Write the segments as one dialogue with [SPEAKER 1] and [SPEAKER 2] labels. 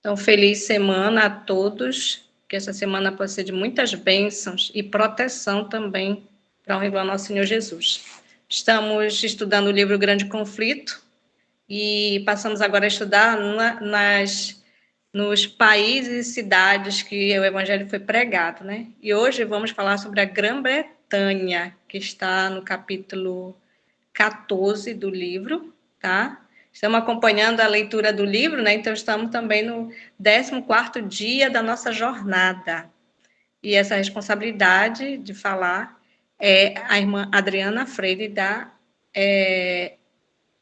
[SPEAKER 1] Então, feliz semana a todos, que essa semana possa ser de muitas bênçãos e proteção também, para honra e glória ao nosso Senhor Jesus. Estamos estudando o livro Grande Conflito e passamos agora a estudar nos países e cidades que o evangelho foi pregado, né? E hoje vamos falar sobre a Grã-Bretanha, que está no capítulo 14 do livro, tá? Estamos acompanhando a leitura do livro, né? Então estamos também no 14º dia da nossa jornada. E essa responsabilidade de falar é a irmã Adriana Freire e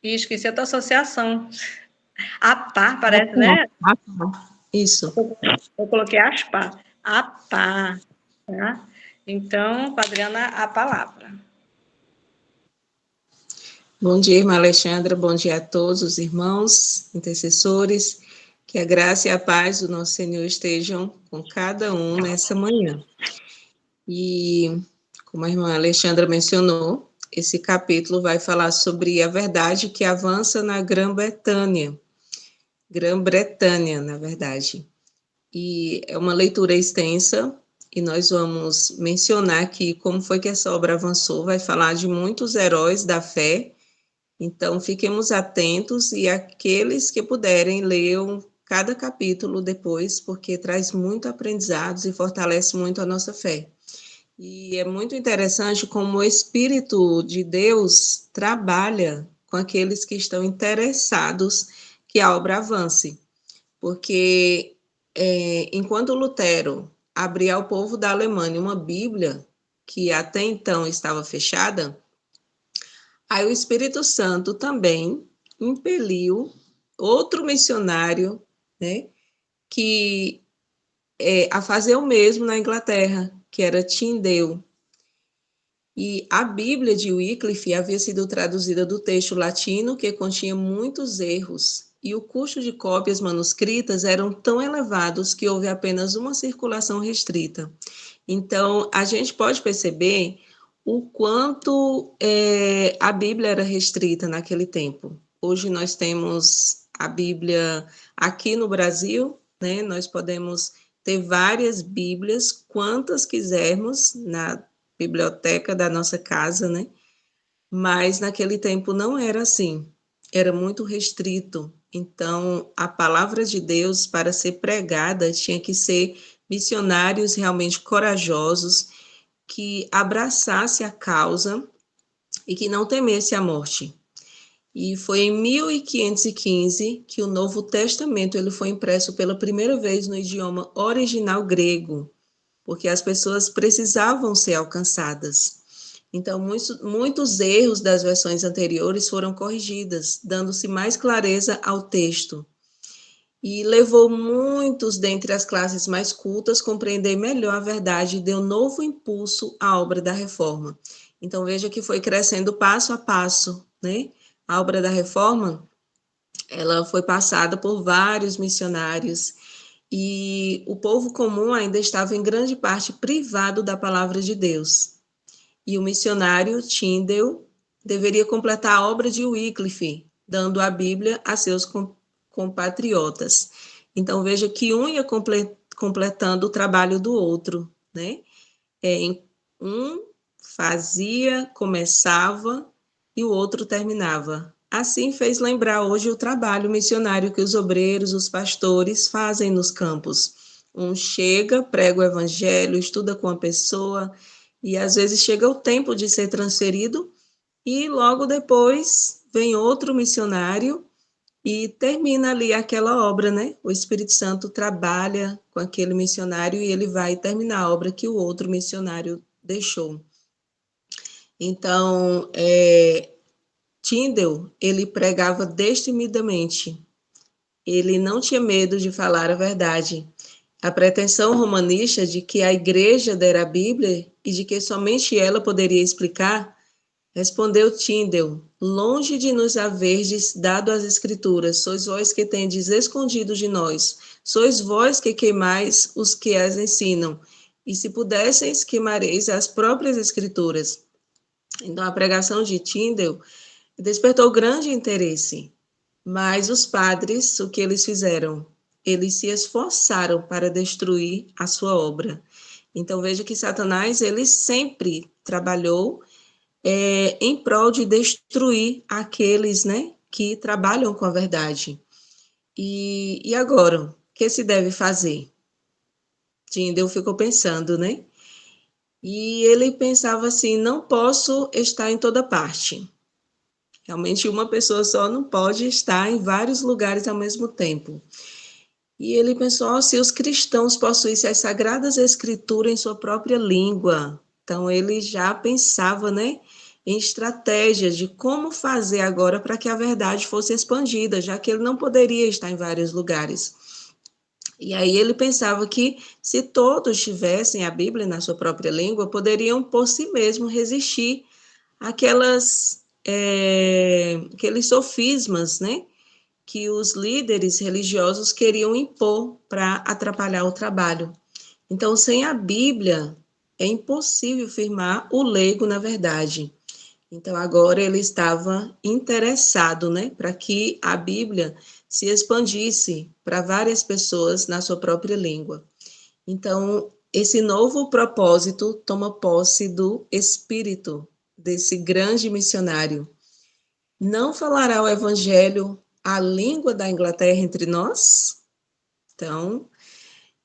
[SPEAKER 1] esqueci a tua associação. APA, parece, né?
[SPEAKER 2] Isso.
[SPEAKER 1] Eu coloquei ASPA. APA, tá? Então, com a Adriana, a palavra.
[SPEAKER 2] Bom dia, irmã Alexandra, bom dia a todos os irmãos, intercessores, que a graça e a paz do nosso Senhor estejam com cada um nessa manhã. E, como a irmã Alexandra mencionou, esse capítulo vai falar sobre a verdade que avança na Grã-Bretanha, na verdade. E é uma leitura extensa, e nós vamos mencionar aqui como foi que essa obra avançou, vai falar de muitos heróis da fé. Então, fiquemos atentos e aqueles que puderem, leiam cada capítulo depois, porque traz muito aprendizados e fortalece muito a nossa fé. E é muito interessante como o Espírito de Deus trabalha com aqueles que estão interessados que a obra avance. Porque enquanto Lutero abria ao povo da Alemanha uma Bíblia, que até então estava fechada, aí o Espírito Santo também impeliu outro missionário, né, que a fazer o mesmo na Inglaterra, que era Tyndale. E a Bíblia de Wycliffe havia sido traduzida do texto latino, que continha muitos erros, e o custo de cópias manuscritas eram tão elevados que houve apenas uma circulação restrita. Então, a gente pode perceber o quanto a Bíblia era restrita naquele tempo. Hoje nós temos a Bíblia aqui no Brasil, né? Nós podemos ter várias Bíblias, quantas quisermos, na biblioteca da nossa casa, né? Mas naquele tempo não era assim, era muito restrito. Então, a palavra de Deus, para ser pregada, tinha que ser missionários realmente corajosos, que abraçasse a causa e que não temesse a morte. E foi em 1515 que o Novo Testamento ele foi impresso pela primeira vez no idioma original grego, porque as pessoas precisavam ser alcançadas. Então, muitos erros das versões anteriores foram corrigidas, dando-se mais clareza ao texto. E levou muitos dentre as classes mais cultas a compreender melhor a verdade e deu novo impulso à obra da reforma. Então, veja que foi crescendo passo a passo, né? A obra da reforma, ela foi passada por vários missionários e o povo comum ainda estava em grande parte privado da palavra de Deus. E o missionário Tyndale deveria completar a obra de Wycliffe, dando a Bíblia a seus compatriotas. Então, veja que um ia completando o trabalho do outro, né? Um fazia, começava e o outro terminava. Assim fez lembrar hoje o trabalho missionário que os obreiros, os pastores fazem nos campos. Um chega, prega o evangelho, estuda com a pessoa e às vezes chega o tempo de ser transferido e logo depois vem outro missionário e termina ali aquela obra, né? O Espírito Santo trabalha com aquele missionário e ele vai terminar a obra que o outro missionário deixou. Então, Tyndale, ele pregava destemidamente. Ele não tinha medo de falar a verdade. A pretensão romanista de que a igreja dera a Bíblia e de que somente ela poderia explicar, respondeu Tyndale, longe de nos haverdes dado as escrituras, sois vós que tendes escondido de nós, sois vós que queimais os que as ensinam, e se pudesseis, queimareis as próprias escrituras. Então, a pregação de Tyndale despertou grande interesse, mas os padres, o que eles fizeram? eles se esforçaram para destruir a sua obra. Então, veja que Satanás, ele sempre trabalhou em prol de destruir aqueles, né, que trabalham com a verdade. E agora, o que se deve fazer? Tyndale ficou pensando, né? E ele pensava assim: não posso estar em toda parte. Realmente, uma pessoa só não pode estar em vários lugares ao mesmo tempo. E ele pensou: oh, se os cristãos possuíssem as sagradas escrituras em sua própria língua. Então, ele já pensava, né, em estratégias de como fazer agora para que a verdade fosse expandida, já que ele não poderia estar em vários lugares. E aí ele pensava que se todos tivessem a Bíblia na sua própria língua, poderiam por si mesmos resistir àqueles sofismas, né, que os líderes religiosos queriam impor para atrapalhar o trabalho. Então, sem a Bíblia, é impossível firmar o leigo na verdade. Então, agora ele estava interessado, né, para que a Bíblia se expandisse para várias pessoas na sua própria língua. Então, esse novo propósito toma posse do espírito desse grande missionário. Não falará o evangelho a língua da Inglaterra entre nós? Então,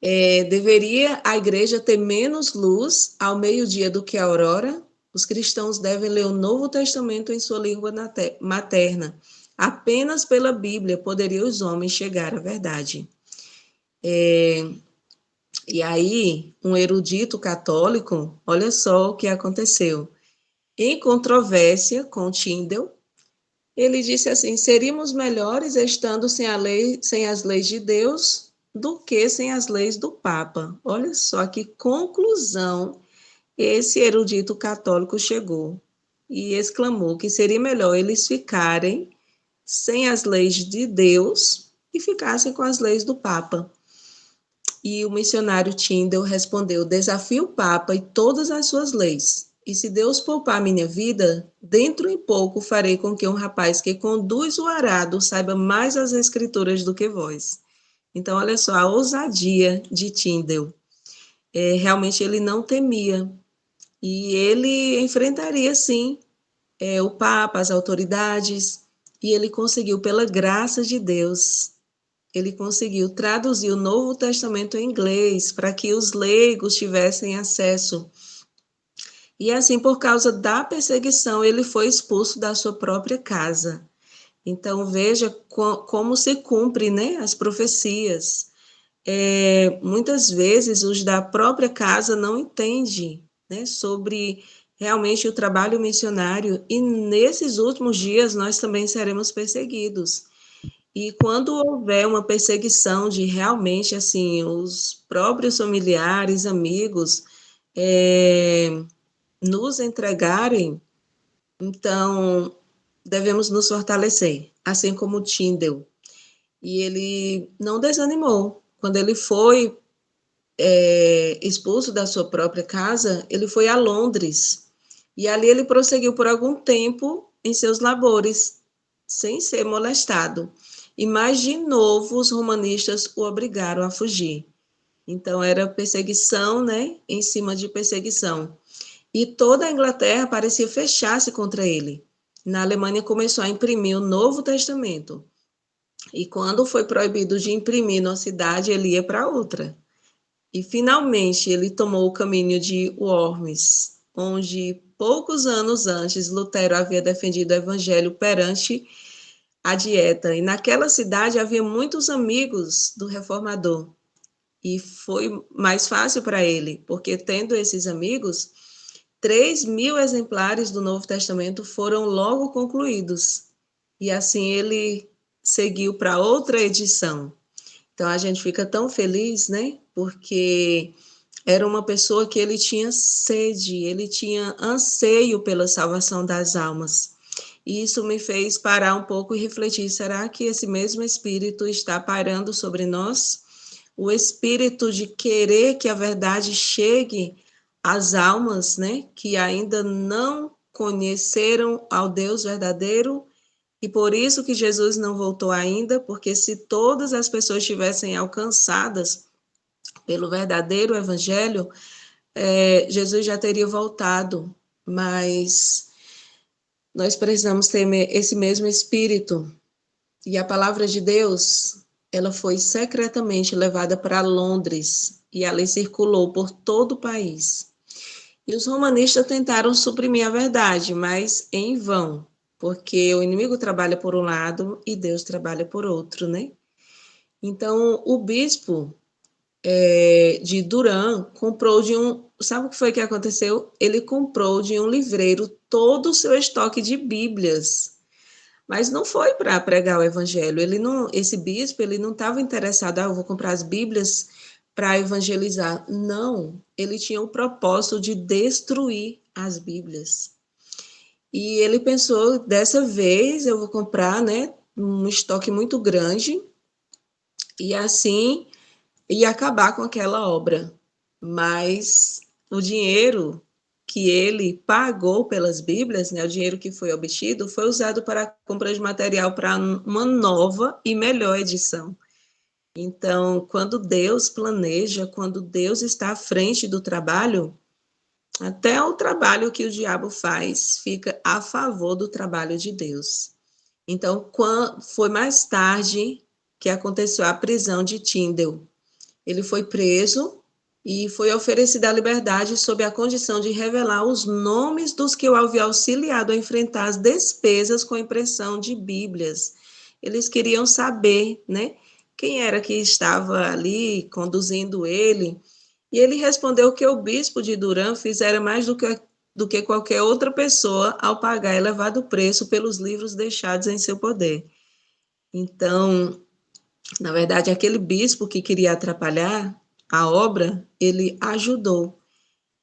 [SPEAKER 2] deveria a igreja ter menos luz ao meio-dia do que a aurora? Os cristãos devem ler o Novo Testamento em sua língua materna. Apenas pela Bíblia poderiam os homens chegar à verdade. E aí, um erudito católico, olha só o que aconteceu. Em controvérsia com Tyndale, ele disse assim: seríamos melhores estando sem as leis de Deus do que sem as leis do Papa. Olha só que conclusão esse erudito católico chegou e exclamou que seria melhor eles ficarem sem as leis de Deus e ficassem com as leis do Papa. E o missionário Tyndale respondeu: desafio o Papa e todas as suas leis. E se Deus poupar minha vida, dentro em pouco farei com que um rapaz que conduz o arado saiba mais as escrituras do que vós. Então, olha só, a ousadia de Tyndale. Realmente ele não temia. E ele enfrentaria, sim, o Papa, as autoridades, e ele conseguiu, pela graça de Deus, ele conseguiu traduzir o Novo Testamento em inglês para que os leigos tivessem acesso. E assim, por causa da perseguição, ele foi expulso da sua própria casa. Então, veja como se cumpre, né, as profecias. Muitas vezes, os da própria casa não entendem, né, sobre realmente o trabalho missionário, e nesses últimos dias nós também seremos perseguidos. E quando houver uma perseguição de realmente, assim, os próprios familiares, amigos, nos entregarem, então devemos nos fortalecer, assim como Tyndale. E ele não desanimou. Quando ele foi expulso da sua própria casa, ele foi a Londres. E ali ele prosseguiu por algum tempo em seus labores, sem ser molestado. E mais de novo os romanistas o obrigaram a fugir. Então era perseguição, né, em cima de perseguição. E toda a Inglaterra parecia fechar-se contra ele. Na Alemanha começou a imprimir o Novo Testamento. E quando foi proibido de imprimir numa cidade, ele ia para outra. E finalmente ele tomou o caminho de Worms, onde poucos anos antes Lutero havia defendido o evangelho perante a dieta. E naquela cidade havia muitos amigos do reformador. E foi mais fácil para ele, porque tendo esses amigos, 3.000 exemplares do Novo Testamento foram logo concluídos. E assim ele seguiu para outra edição. Então a gente fica tão feliz, né? Porque era uma pessoa que ele tinha sede, ele tinha anseio pela salvação das almas. E isso me fez parar um pouco e refletir: será que esse mesmo Espírito está pairando sobre nós? O Espírito de querer que a verdade chegue às almas, né? Que ainda não conheceram ao Deus verdadeiro, E por isso que Jesus não voltou ainda, porque se todas as pessoas estivessem alcançadas pelo verdadeiro evangelho, Jesus já teria voltado, mas nós precisamos ter esse mesmo espírito. E a palavra de Deus, ela foi secretamente levada para Londres e ali circulou por todo o país. E os romanistas tentaram suprimir a verdade, mas em vão, porque o inimigo trabalha por um lado e Deus trabalha por outro, né? Então, o bispo de Durham comprou de um... Sabe o que foi que aconteceu? Ele comprou de um livreiro todo o seu estoque de Bíblias, mas não foi para pregar o evangelho. Ele não, esse bispo, ele não estava interessado, eu vou comprar as Bíblias para evangelizar. Não, ele tinha o propósito de destruir as Bíblias. E ele pensou, dessa vez eu vou comprar, né, um estoque muito grande e assim ia acabar com aquela obra. Mas o dinheiro que ele pagou pelas Bíblias, né, o dinheiro que foi obtido, foi usado para a compra de material para uma nova e melhor edição. Então, quando Deus planeja, quando Deus está à frente do trabalho, até o trabalho que o diabo faz fica a favor do trabalho de Deus. Então, foi mais tarde que aconteceu a prisão de Tyndale. Ele foi preso e foi oferecida a liberdade sob a condição de revelar os nomes dos que o haviam auxiliado a enfrentar as despesas com a impressão de Bíblias. Eles queriam saber, né, quem era que estava ali conduzindo ele. E ele respondeu que o bispo de Durham fizera mais do que qualquer outra pessoa ao pagar elevado preço pelos livros deixados em seu poder. Então, na verdade, aquele bispo que queria atrapalhar a obra, ele ajudou.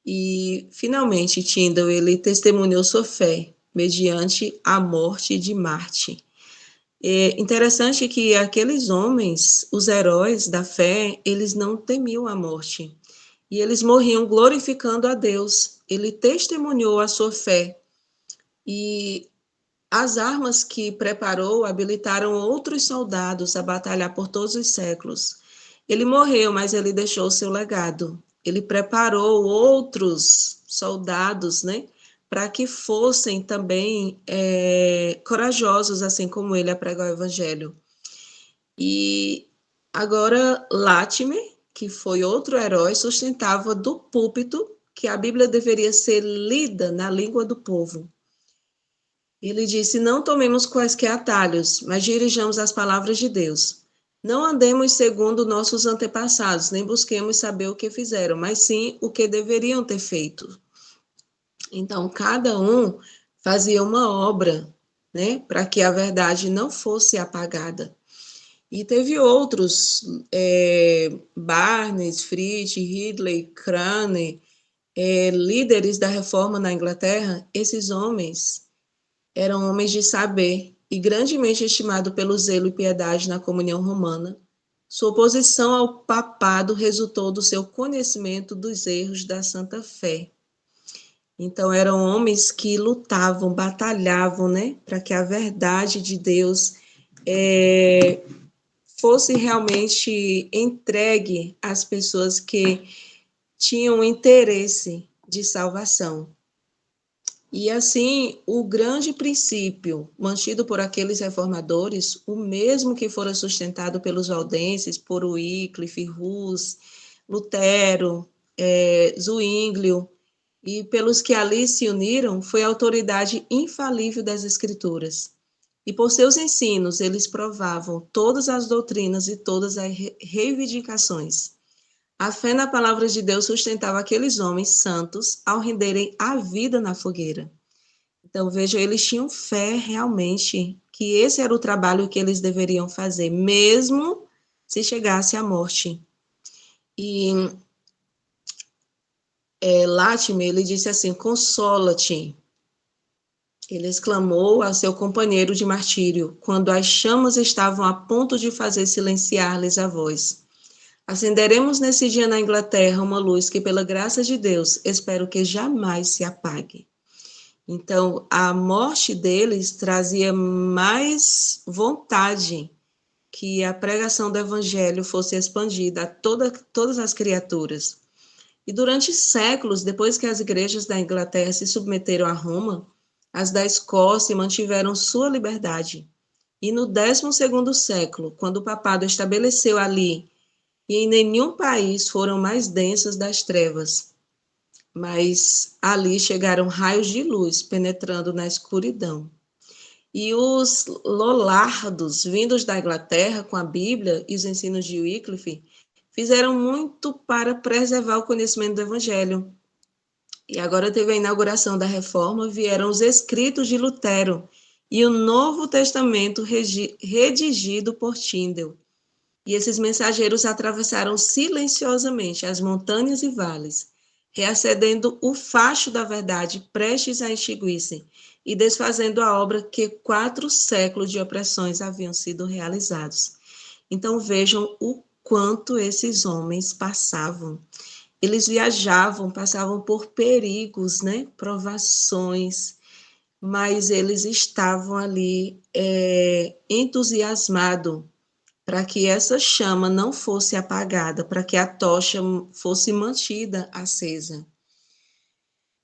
[SPEAKER 2] E, finalmente, Tyndale, ele testemunhou sua fé mediante a morte de Marte. É interessante que aqueles homens, os heróis da fé, eles não temiam a morte. E eles morriam glorificando a Deus. Ele testemunhou a sua fé. E as armas que preparou habilitaram outros soldados a batalhar por todos os séculos. Ele morreu, mas ele deixou o seu legado. Ele preparou outros soldados, né, para que fossem também corajosos, assim como ele, a pregar o evangelho. E agora Latimer, que foi outro herói, sustentava do púlpito que a Bíblia deveria ser lida na língua do povo. Ele disse: não tomemos quaisquer atalhos, mas dirijamos as palavras de Deus. Não andemos segundo nossos antepassados, nem busquemos saber o que fizeram, mas sim o que deveriam ter feito. Então, cada um fazia uma obra, né, para que a verdade não fosse apagada. E teve outros, Barnes, Fritz, Ridley, Crane, líderes da reforma na Inglaterra. Esses homens eram homens de saber e grandemente estimado pelo zelo e piedade na comunhão romana. Sua oposição ao papado resultou do seu conhecimento dos erros da Santa Fé. Então, eram homens que lutavam, batalhavam, né, para que a verdade de Deus fosse realmente entregue às pessoas que tinham interesse de salvação. E assim, o grande princípio mantido por aqueles reformadores, o mesmo que fora sustentado pelos valdenses, por Wycliffe, Hus, Lutero, Zwinglio, e pelos que ali se uniram, foi a autoridade infalível das Escrituras. E por seus ensinos, eles provavam todas as doutrinas e todas as reivindicações. A fé na palavra de Deus sustentava aqueles homens santos ao renderem a vida na fogueira. Então, veja, eles tinham fé realmente que esse era o trabalho que eles deveriam fazer, mesmo se chegasse à morte. E Latimer, ele disse assim: consola-te. Ele exclamou a seu companheiro de martírio, quando as chamas estavam a ponto de fazer silenciar-lhes a voz. Acenderemos nesse dia na Inglaterra uma luz que, pela graça de Deus, espero que jamais se apague. Então, a morte deles trazia mais vontade que a pregação do evangelho fosse expandida a todas as criaturas. E durante séculos, depois que as igrejas da Inglaterra se submeteram a Roma, as da Escócia mantiveram sua liberdade. E no 12º século, quando o papado estabeleceu ali, e em nenhum país foram mais densas das trevas, mas ali chegaram raios de luz penetrando na escuridão. E os lollardos, vindos da Inglaterra com a Bíblia e os ensinos de Wycliffe, fizeram muito para preservar o conhecimento do Evangelho. E agora teve a inauguração da Reforma, vieram os escritos de Lutero e o Novo Testamento redigido por Tyndale. E esses mensageiros atravessaram silenciosamente as montanhas e vales, reacendendo o facho da verdade prestes a extinguir-se e desfazendo a obra que 4 séculos de opressões haviam sido realizados. Então vejam o quanto esses homens passavam. Eles viajavam, passavam por perigos, né? Provações, mas eles estavam ali entusiasmados para que essa chama não fosse apagada, para que a tocha fosse mantida acesa.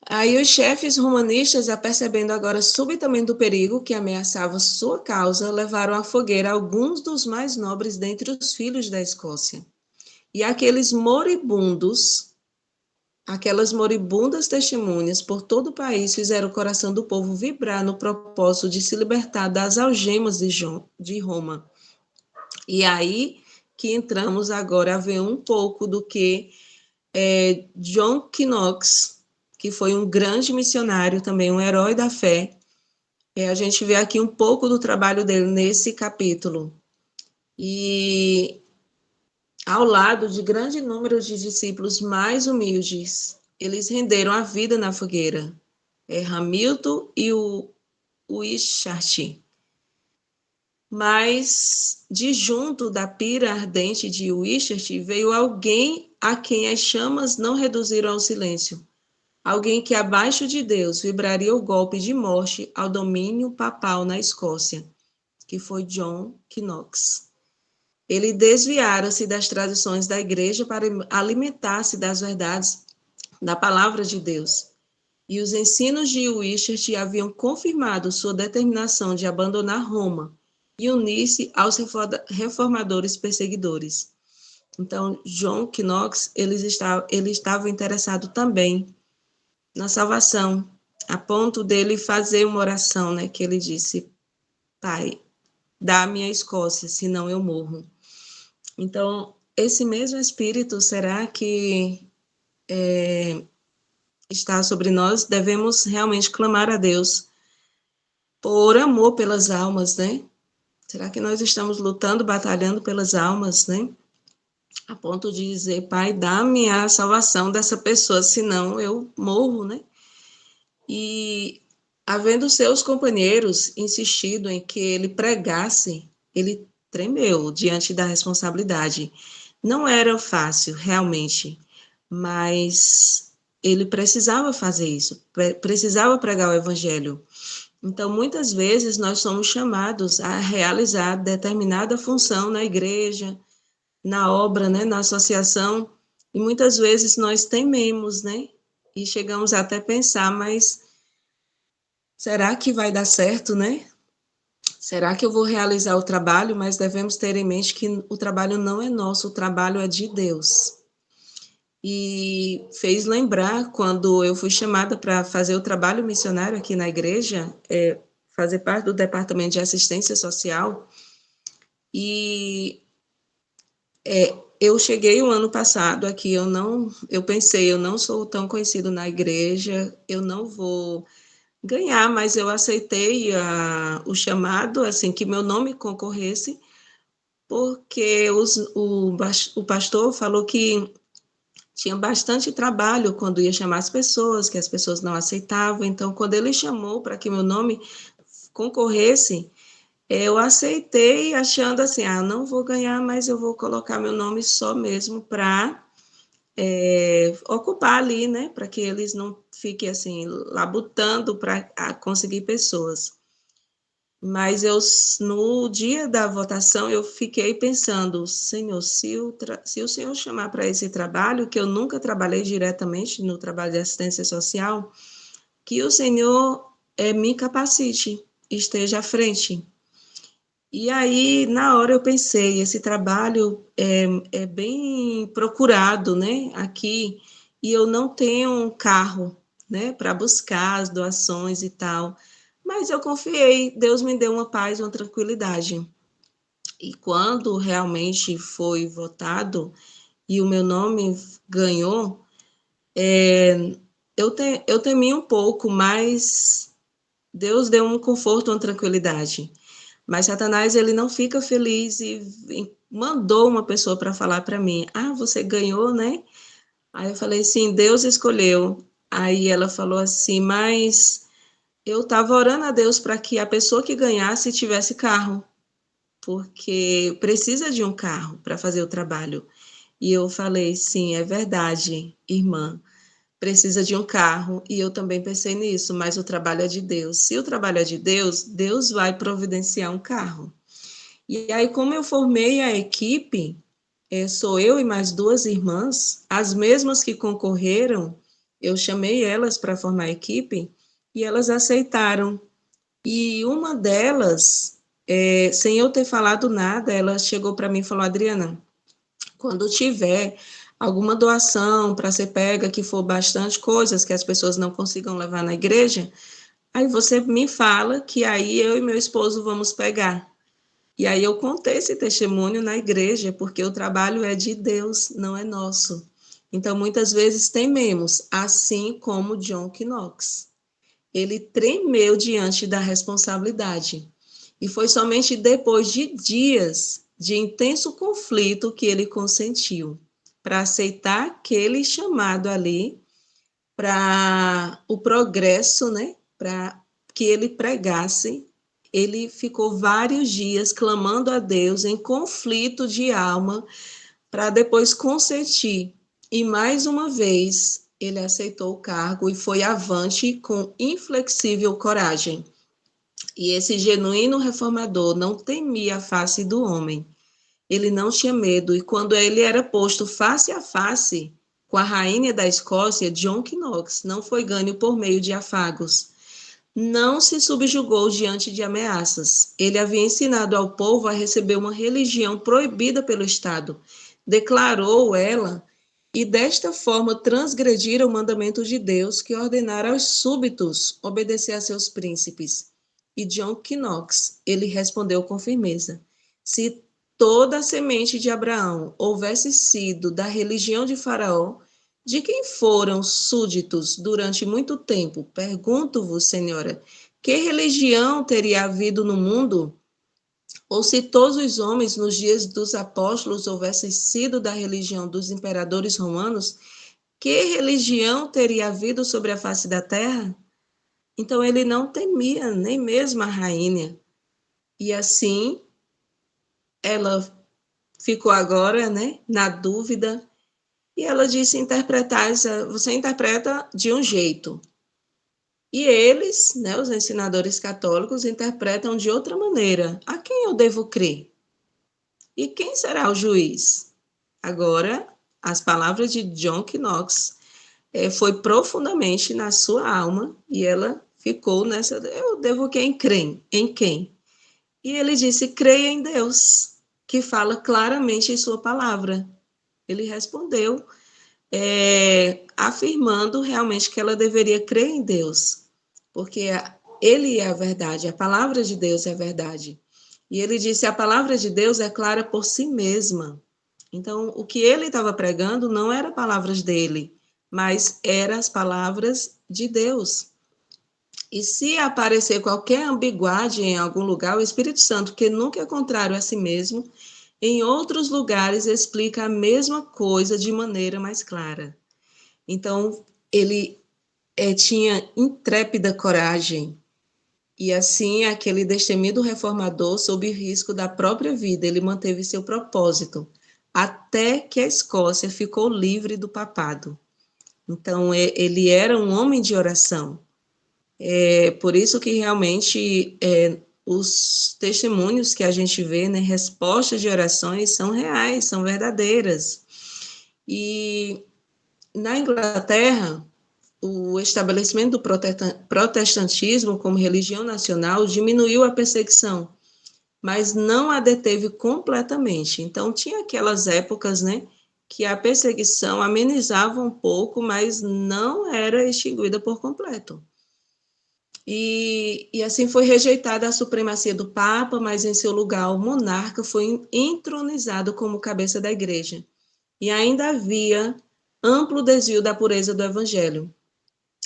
[SPEAKER 2] Aí os chefes romanistas, apercebendo agora subitamente o perigo que ameaçava sua causa, levaram à fogueira alguns dos mais nobres dentre os filhos da Escócia. E aquelas moribundas testemunhas por todo o país fizeram o coração do povo vibrar no propósito de se libertar das algemas de Roma. E aí que entramos agora a ver um pouco do que John Knox, que foi um grande missionário, também um herói da fé. A gente vê aqui um pouco do trabalho dele nesse capítulo. E ao lado de grande número de discípulos mais humildes, eles renderam a vida na fogueira. Hamilton e o Wishart. Mas de junto da pira ardente de Wishart veio alguém a quem as chamas não reduziram ao silêncio. Alguém que abaixo de Deus vibraria o golpe de morte ao domínio papal na Escócia, que foi John Knox. Ele desviara-se das tradições da igreja para alimentar-se das verdades da palavra de Deus. E os ensinos de Wishart haviam confirmado sua determinação de abandonar Roma e unir-se aos reformadores perseguidores. Então, John Knox, ele estava interessado também na salvação, a ponto dele fazer uma oração, né, que ele disse: Pai, dá-me a Escócia, senão eu morro. Então, esse mesmo Espírito, será que está sobre nós? Devemos realmente clamar a Deus por amor pelas almas, né? Será que nós estamos lutando, batalhando pelas almas, né? A ponto de dizer: Pai, dá-me a salvação dessa pessoa, senão eu morro, né? E, havendo seus companheiros insistido em que ele pregasse, ele tremeu diante da responsabilidade. Não era fácil, realmente, mas ele precisava fazer isso, precisava pregar o evangelho. Então, muitas vezes, nós somos chamados a realizar determinada função na igreja, na obra, né, na associação, e muitas vezes nós tememos, né, e chegamos até a pensar, mas será que vai dar certo, né? Será que eu vou realizar o trabalho? Mas devemos ter em mente que o trabalho não é nosso, o trabalho é de Deus. E fez lembrar quando eu fui chamada para fazer o trabalho missionário aqui na igreja, fazer parte do departamento de assistência social, e eu cheguei o ano passado aqui, eu pensei, eu não sou tão conhecido na igreja, eu não vou ganhar, mas eu aceitei o chamado, assim, que meu nome concorresse, porque o pastor falou que tinha bastante trabalho quando ia chamar as pessoas, que as pessoas não aceitavam. Então, quando ele chamou para que meu nome concorresse, eu aceitei, achando assim, não vou ganhar, mas eu vou colocar meu nome só mesmo para ocupar ali, né, para que eles não fiquem assim, labutando para conseguir pessoas. Mas no dia da votação, eu fiquei pensando, Senhor, se o Senhor chamar para esse trabalho, que eu nunca trabalhei diretamente no trabalho de assistência social, que o Senhor me capacite, esteja à frente. E aí, na hora eu pensei, esse trabalho é bem procurado, né, aqui, e eu não tenho um carro, né, para buscar as doações e tal, mas eu confiei, Deus me deu uma paz, uma tranquilidade. E quando realmente foi votado e o meu nome ganhou, eu temi um pouco, mas Deus deu um conforto, uma tranquilidade. Mas Satanás, ele não fica feliz e mandou uma pessoa para falar para mim, você ganhou, né? Aí eu falei, sim, Deus escolheu. Aí ela falou assim, mas eu estava orando a Deus para que a pessoa que ganhasse tivesse carro, porque precisa de um carro para fazer o trabalho. E eu falei, sim, é verdade, irmã, precisa de um carro, e eu também pensei nisso, mas o trabalho é de Deus. Se o trabalho é de Deus, Deus vai providenciar um carro. E aí, como eu formei a equipe, sou eu e mais duas irmãs, as mesmas que concorreram, eu chamei elas para formar a equipe e elas aceitaram. E uma delas, sem eu ter falado nada, ela chegou para mim e falou: Adriana, quando tiver alguma doação para ser pega, que for bastante coisas que as pessoas não consigam levar na igreja, aí você me fala que aí eu e meu esposo vamos pegar. E aí eu contei esse testemunho na igreja, porque o trabalho é de Deus, não é nosso. Então, muitas vezes tememos, assim como John Knox. Ele tremeu diante da responsabilidade. E foi somente depois de dias de intenso conflito que ele consentiu para aceitar aquele chamado ali para o progresso, né? Para que ele pregasse. Ele ficou vários dias clamando a Deus em conflito de alma para depois consentir. E mais uma vez ele aceitou o cargo e foi avante com inflexível coragem. E esse genuíno reformador não temia a face do homem. Ele não tinha medo, e quando ele era posto face a face com a rainha da Escócia, John Knox, não foi ganho por meio de afagos. Não se subjugou diante de ameaças. Ele havia ensinado ao povo a receber uma religião proibida pelo Estado. Declarou ela e desta forma transgredira o mandamento de Deus que ordenara aos súbitos obedecer a seus príncipes. E John Knox, ele respondeu com firmeza: se toda a semente de Abraão houvesse sido da religião de Faraó, de quem foram súditos durante muito tempo? Pergunto-vos, senhora, que religião teria havido no mundo? Ou se todos os homens nos dias dos apóstolos houvessem sido da religião dos imperadores romanos, que religião teria havido sobre a face da terra? Então ele não temia nem mesmo a rainha. E assim ela ficou agora, né, na dúvida, e ela disse interpretar, você interpreta de um jeito. E eles, né, os ensinadores católicos, interpretam de outra maneira. A quem eu devo crer? E quem será o juiz? Agora, as palavras de John Knox foi profundamente na sua alma e ela ficou nessa, eu devo crer em quem? E ele disse, creia em Deus, que fala claramente em sua palavra. Ele respondeu, afirmando realmente que ela deveria crer em Deus, porque ele é a verdade, a palavra de Deus é a verdade. E ele disse, a palavra de Deus é clara por si mesma. Então, o que ele estava pregando não era palavras dele, mas eram as palavras de Deus. E se aparecer qualquer ambiguidade em algum lugar, o Espírito Santo, que nunca é contrário a si mesmo, em outros lugares explica a mesma coisa de maneira mais clara. Então, ele tinha intrépida coragem. E assim, aquele destemido reformador, sob o risco da própria vida, ele manteve seu propósito, até que a Escócia ficou livre do papado. Então, ele era um homem de oração. É por isso que realmente os testemunhos que a gente vê, né, respostas de orações, são reais, são verdadeiras. E na Inglaterra, o estabelecimento do protestantismo como religião nacional diminuiu a perseguição, mas não a deteve completamente. Então, tinha aquelas épocas, né, que a perseguição amenizava um pouco, mas não era extinguida por completo. E assim foi rejeitada a supremacia do Papa, mas em seu lugar o monarca foi entronizado como cabeça da igreja. E ainda havia amplo desvio da pureza do evangelho.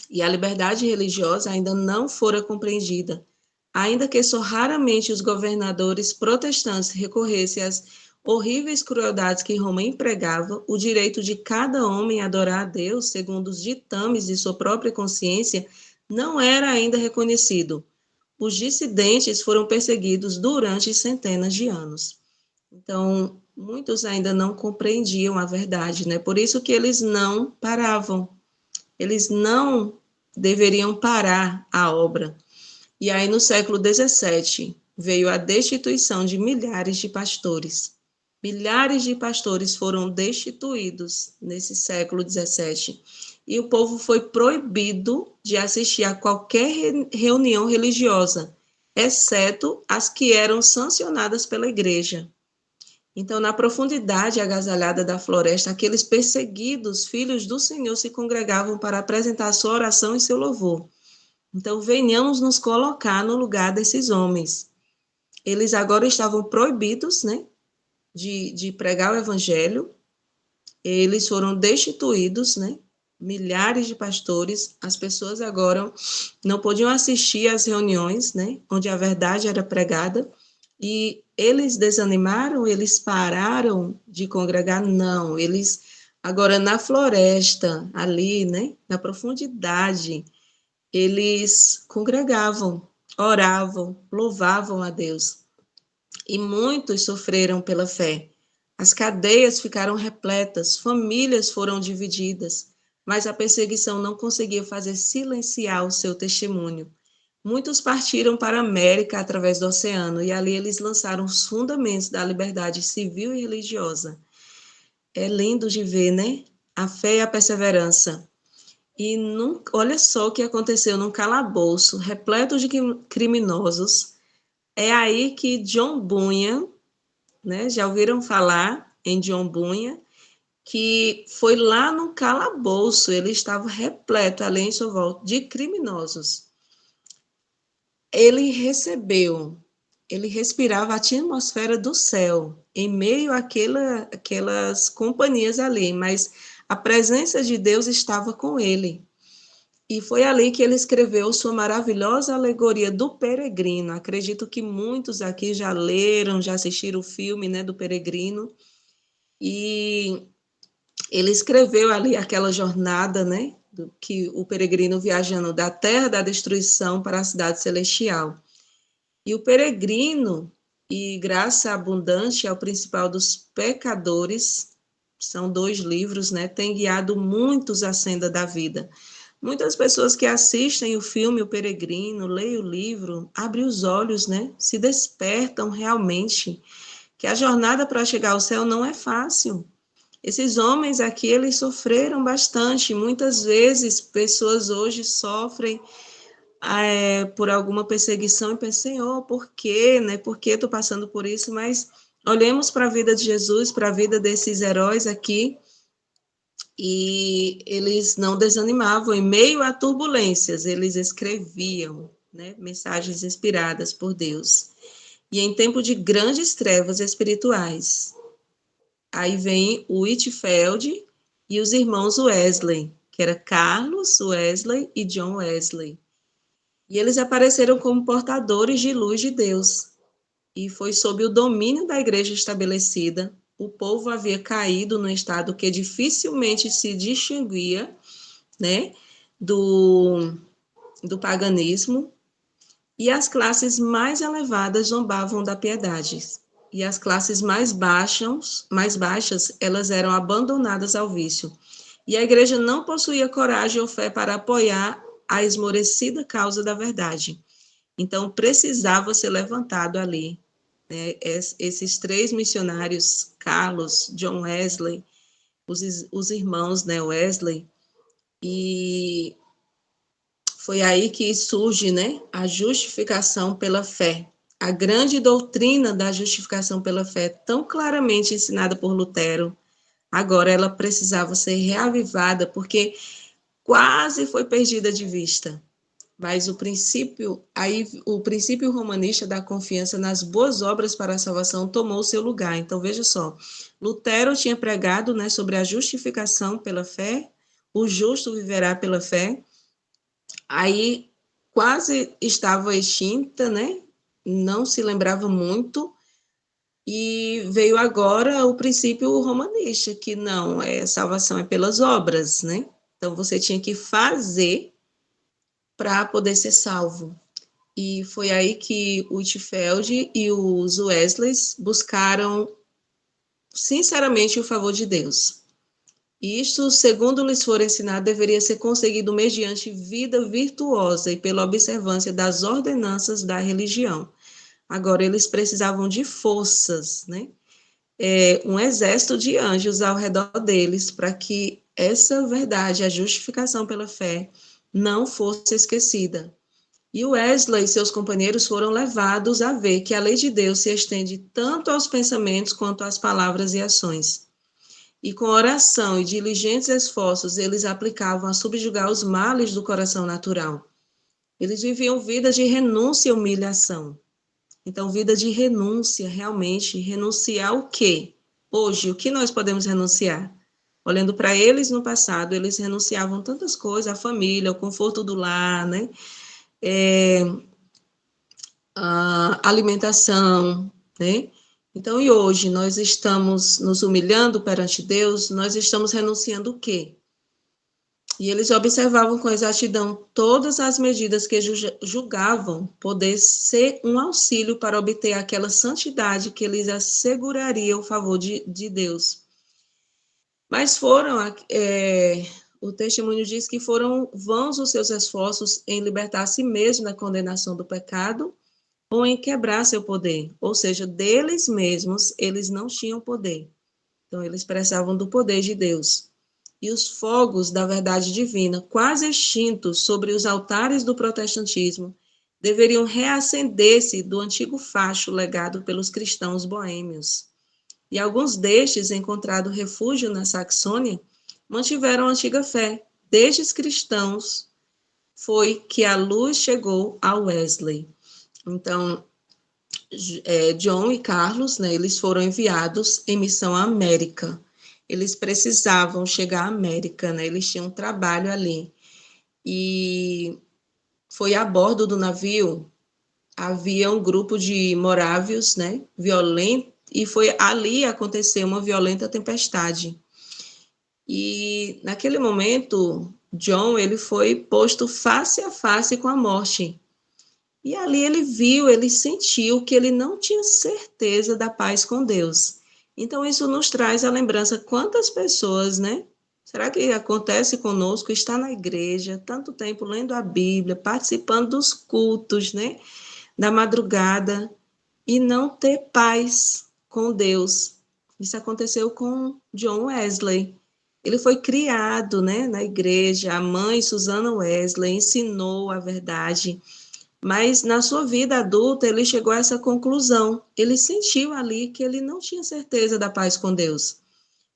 [SPEAKER 2] E a liberdade religiosa ainda não fora compreendida, ainda que só raramente os governadores protestantes recorressem às horríveis crueldades que Roma empregava, o direito de cada homem a adorar a Deus, segundo os ditames de sua própria consciência, não era ainda reconhecido. Os dissidentes foram perseguidos durante centenas de anos. Então, muitos ainda não compreendiam a verdade, né? Por isso que eles não paravam. Eles não deveriam parar a obra. E aí, no século XVII, veio a destituição de milhares de pastores. Milhares de pastores foram destituídos nesse século XVII. E o povo foi proibido de assistir a qualquer reunião religiosa, exceto as que eram sancionadas pela igreja. Então, na profundidade agasalhada da floresta, aqueles perseguidos filhos do Senhor se congregavam para apresentar sua oração e seu louvor. Então, venhamos nos colocar no lugar desses homens. Eles agora estavam proibidos, né, de pregar o evangelho. Eles foram destituídos, né? Milhares de pastores, as pessoas agora não podiam assistir às reuniões, né, onde a verdade era pregada. E eles desanimaram, eles pararam de congregar? Não, eles agora na floresta, ali, né, na profundidade, eles congregavam, oravam, louvavam a Deus. E muitos sofreram pela fé. As cadeias ficaram repletas, famílias foram divididas, mas a perseguição não conseguia fazer silenciar o seu testemunho. Muitos partiram para a América através do oceano e ali eles lançaram os fundamentos da liberdade civil e religiosa. É lindo de ver, né? A fé e a perseverança. E olha só o que aconteceu num calabouço repleto de criminosos. É aí que John Bunyan, né? Já ouviram falar em John Bunyan? Que foi lá no calabouço, ele estava repleto, além de sua volta, de criminosos. Ele respirava a atmosfera do céu, em meio àquelas companhias ali, mas a presença de Deus estava com ele. E foi ali que ele escreveu sua maravilhosa alegoria do Peregrino. Acredito que muitos aqui já leram, já assistiram o filme, né, do Peregrino. E ele escreveu ali aquela jornada, né, que o peregrino viajando da terra da destruição para a cidade celestial. E o peregrino e graça abundante é o principal dos pecadores. São 2 livros, né, tem guiado muitos à senda da vida. Muitas pessoas que assistem o filme O Peregrino, leem o livro, abrem os olhos, né? Se despertam realmente que a jornada para chegar ao céu não é fácil. Esses homens aqui, eles sofreram bastante. Muitas vezes, pessoas hoje sofrem por alguma perseguição e pensam, Senhor, por quê? Né? Por que estou passando por isso? Mas olhemos para a vida de Jesus, para a vida desses heróis aqui, e eles não desanimavam. Em meio a turbulências, eles escreviam, né, mensagens inspiradas por Deus. E em tempo de grandes trevas espirituais, aí vem o Whitefield e os irmãos Wesley, que era Carlos Wesley e John Wesley. E eles apareceram como portadores de luz de Deus. E foi sob o domínio da igreja estabelecida. O povo havia caído num estado que dificilmente se distinguia, né, do paganismo, e as classes mais elevadas zombavam da piedade. e as classes mais baixas, elas eram abandonadas ao vício. E a igreja não possuía coragem ou fé para apoiar a esmorecida causa da verdade. Então, precisava ser levantado ali, né, esses 3 missionários, Carlos, John Wesley, os irmãos, né, Wesley, e foi aí que surge, né, a justificação pela fé. A grande doutrina da justificação pela fé, tão claramente ensinada por Lutero, agora ela precisava ser reavivada, porque quase foi perdida de vista. Mas o princípio romanista da confiança nas boas obras para a salvação tomou seu lugar. Então, veja só, Lutero tinha pregado, né, sobre a justificação pela fé, o justo viverá pela fé, aí quase estava extinta, né, não se lembrava muito, e veio agora o princípio romanista, que não, salvação é pelas obras, né, então você tinha que fazer para poder ser salvo. E foi aí que o Whitefield e os Wesleys buscaram sinceramente o favor de Deus. E isto, segundo lhes for ensinado, deveria ser conseguido mediante vida virtuosa e pela observância das ordenanças da religião. Agora, eles precisavam de forças, né? Um exército de anjos ao redor deles para que essa verdade, a justificação pela fé, não fosse esquecida. E Wesley e seus companheiros foram levados a ver que a lei de Deus se estende tanto aos pensamentos quanto às palavras e ações. E com oração e diligentes esforços, eles aplicavam a subjugar os males do coração natural. Eles viviam vidas de renúncia e humilhação. Então, vida de renúncia, realmente, renunciar o quê? Hoje, o que nós podemos renunciar? Olhando para eles no passado, eles renunciavam tantas coisas, a família, o conforto do lar, né? A alimentação, né? Então, e hoje nós estamos nos humilhando perante Deus, nós estamos renunciando o quê? E eles observavam com exatidão todas as medidas que julgavam poder ser um auxílio para obter aquela santidade que lhes asseguraria o favor de Deus. Mas o testemunho diz que foram vãos os seus esforços em libertar a si mesmo da condenação do pecado ou em quebrar seu poder, ou seja, deles mesmos eles não tinham poder. Então, eles precisavam do poder de Deus. E os fogos da verdade divina, quase extintos sobre os altares do protestantismo, deveriam reacender-se do antigo facho legado pelos cristãos boêmios. E alguns destes, encontrado refúgio na Saxônia, mantiveram a antiga fé. Destes cristãos foi que a luz chegou a Wesley. Então, John e Carlos, né, eles foram enviados em missão à América. Eles precisavam chegar à América, né, eles tinham um trabalho ali. E foi a bordo do navio, havia um grupo de morávios, né, violento, e foi ali aconteceu uma violenta tempestade. E naquele momento, John, ele foi posto face a face com a morte. E ali ele sentiu que ele não tinha certeza da paz com Deus. Então, isso nos traz a lembrança quantas pessoas, né? Será que acontece conosco, estar na igreja, tanto tempo lendo a Bíblia, participando dos cultos, né? Da madrugada, e não ter paz com Deus. Isso aconteceu com John Wesley. Ele foi criado, né, na igreja, a mãe, Susana Wesley, ensinou a verdade. Mas na sua vida adulta, ele chegou a essa conclusão. Ele sentiu ali que ele não tinha certeza da paz com Deus.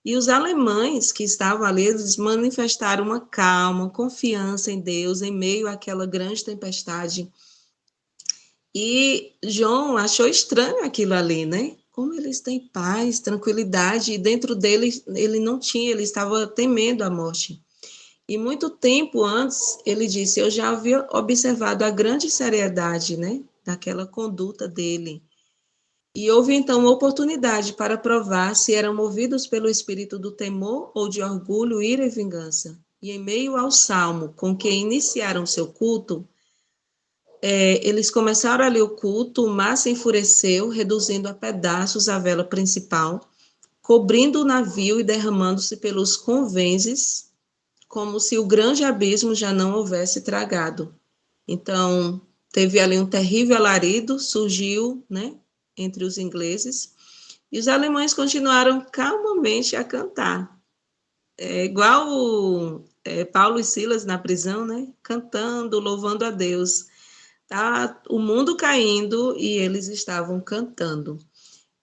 [SPEAKER 2] E os alemães que estavam ali, eles manifestaram uma calma, confiança em Deus, em meio àquela grande tempestade. E João achou estranho aquilo ali, né? Como eles têm paz, tranquilidade, e dentro dele ele não tinha, ele estava temendo a morte. E muito tempo antes, ele disse, eu já havia observado a grande seriedade, né, daquela conduta dele. E houve então uma oportunidade para provar se eram movidos pelo espírito do temor ou de orgulho, ira e vingança. E em meio ao salmo com que iniciaram seu culto, eles começaram ali o culto, o mar se enfureceu, reduzindo a pedaços a vela principal, cobrindo o navio e derramando-se pelos convenses, como se o grande abismo já não houvesse tragado. Então, teve ali um terrível alarido, surgiu, né, entre os ingleses, e os alemães continuaram calmamente a cantar. Igual Paulo e Silas na prisão, né, cantando, louvando a Deus. Tá o mundo caindo e eles estavam cantando.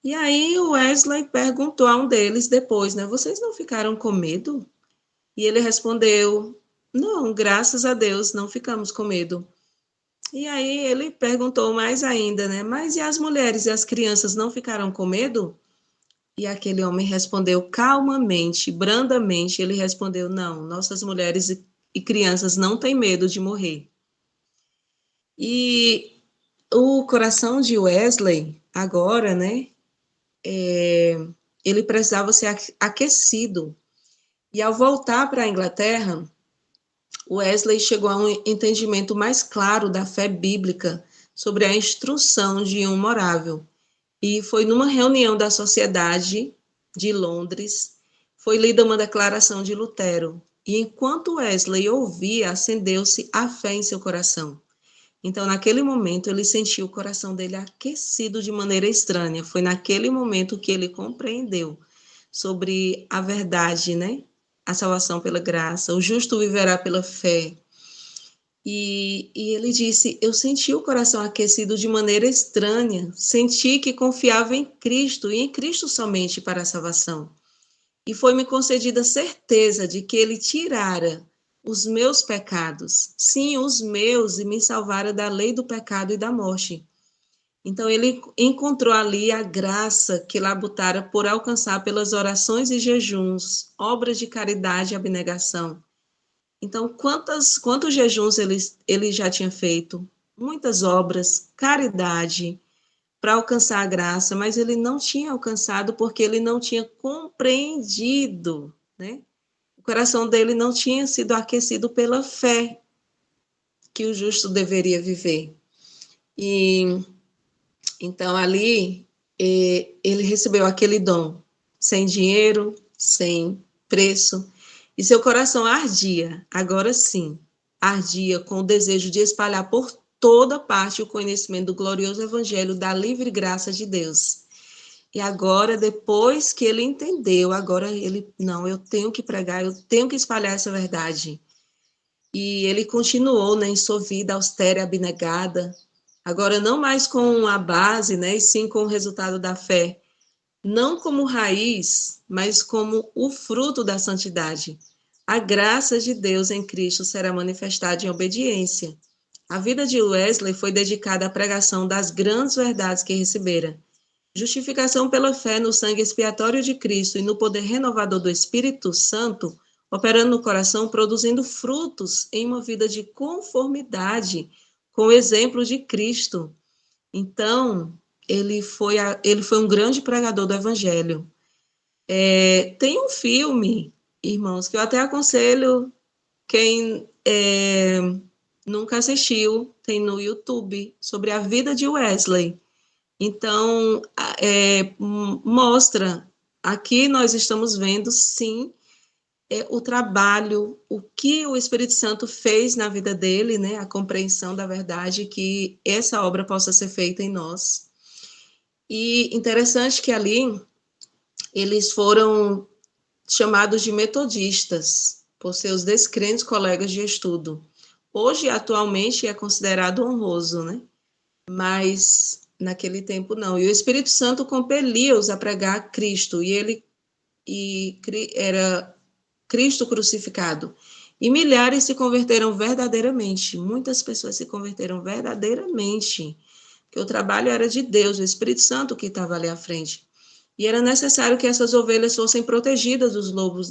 [SPEAKER 2] E aí o Wesley perguntou a um deles depois, né, vocês não ficaram com medo? E ele respondeu, não, graças a Deus, não ficamos com medo. E aí ele perguntou mais ainda, né? Mas e as mulheres e as crianças não ficaram com medo? E aquele homem respondeu calmamente, brandamente, ele respondeu, não, nossas mulheres e crianças não têm medo de morrer. E o coração de Wesley, agora, né? Ele precisava ser aquecido. E ao voltar para a Inglaterra, Wesley chegou a um entendimento mais claro da fé bíblica sobre a instrução de um morável. E foi numa reunião da Sociedade de Londres, foi lida uma declaração de Lutero. E enquanto Wesley ouvia, acendeu-se a fé em seu coração. Então, naquele momento, ele sentiu o coração dele aquecido de maneira estranha. Foi naquele momento que ele compreendeu sobre a verdade, né? A salvação pela graça, o justo viverá pela fé. E ele disse, eu senti o coração aquecido de maneira estranha, senti que confiava em Cristo e em Cristo somente para a salvação. E foi-me concedida certeza de que ele tirara os meus pecados, sim, os meus, e me salvara da lei do pecado e da morte. Então ele encontrou ali a graça que labutara por alcançar pelas orações e jejuns, obras de caridade e abnegação. Então, quantos jejuns ele já tinha feito? Muitas obras, caridade, para alcançar a graça, mas ele não tinha alcançado porque ele não tinha compreendido, né? O coração dele não tinha sido aquecido pela fé que o justo deveria viver. E então ali ele recebeu aquele dom, sem dinheiro, sem preço, e seu coração ardia, agora sim, ardia com o desejo de espalhar por toda parte o conhecimento do glorioso evangelho da livre graça de Deus. E agora, depois que ele entendeu, agora ele, não, eu tenho que pregar, eu tenho que espalhar essa verdade. E ele continuou, né, em sua vida austera e abnegada, agora não mais com a base, né, e sim com o resultado da fé, não como raiz, mas como o fruto da santidade. A graça de Deus em Cristo será manifestada em obediência. A vida de Wesley foi dedicada à pregação das grandes verdades que recebera. Justificação pela fé no sangue expiatório de Cristo e no poder renovador do Espírito Santo, operando no coração, produzindo frutos em uma vida de conformidade com o exemplo de Cristo. Então, ele foi um grande pregador do Evangelho. Tem um filme, irmãos, que eu até aconselho quem nunca assistiu, tem no YouTube, sobre a vida de Wesley. Então, mostra, aqui nós estamos vendo, sim, o trabalho, o que o Espírito Santo fez na vida dele, né, a compreensão da verdade, que essa obra possa ser feita em nós. E interessante que ali, eles foram chamados de metodistas, por seus descrentes colegas de estudo. Hoje, atualmente, é considerado honroso, né? Mas naquele tempo não. E o Espírito Santo compelia-os a pregar Cristo, era Cristo crucificado. E milhares se converteram verdadeiramente, muitas pessoas se converteram verdadeiramente, porque o trabalho era de Deus, o Espírito Santo que estava ali à frente. E era necessário que essas ovelhas fossem protegidas dos lobos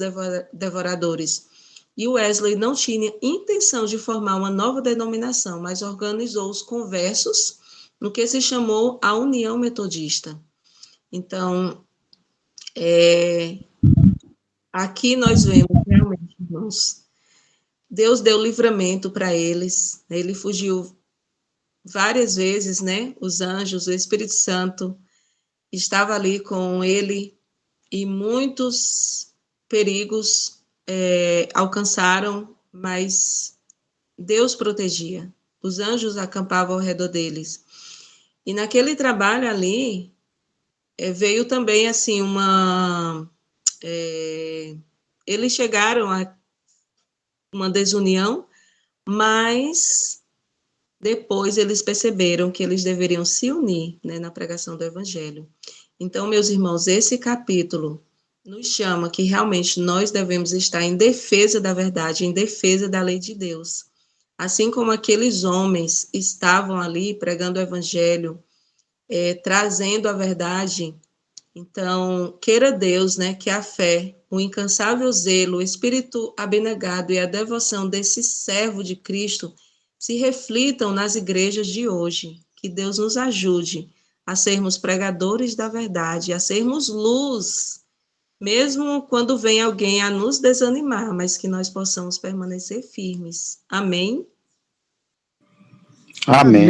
[SPEAKER 2] devoradores. E Wesley não tinha intenção de formar uma nova denominação, mas organizou os conversos no que se chamou a União Metodista. Então, aqui nós vemos realmente, irmãos, Deus deu livramento para eles, ele fugiu várias vezes, né, os anjos, o Espírito Santo estava ali com ele e muitos perigos alcançaram, mas Deus protegia. Os anjos acampavam ao redor deles. E naquele trabalho ali, veio também, assim, eles chegaram a uma desunião, mas depois eles perceberam que eles deveriam se unir, né, na pregação do Evangelho. Então, meus irmãos, esse capítulo nos chama que realmente nós devemos estar em defesa da verdade, em defesa da lei de Deus. Assim como aqueles homens estavam ali pregando o Evangelho, trazendo a verdade. Então, queira Deus, né, que a fé, o incansável zelo, o espírito abnegado e a devoção desse servo de Cristo se reflitam nas igrejas de hoje. Que Deus nos ajude a sermos pregadores da verdade, a sermos luz, mesmo quando vem alguém a nos desanimar, mas que nós possamos permanecer firmes. Amém?
[SPEAKER 3] Amém.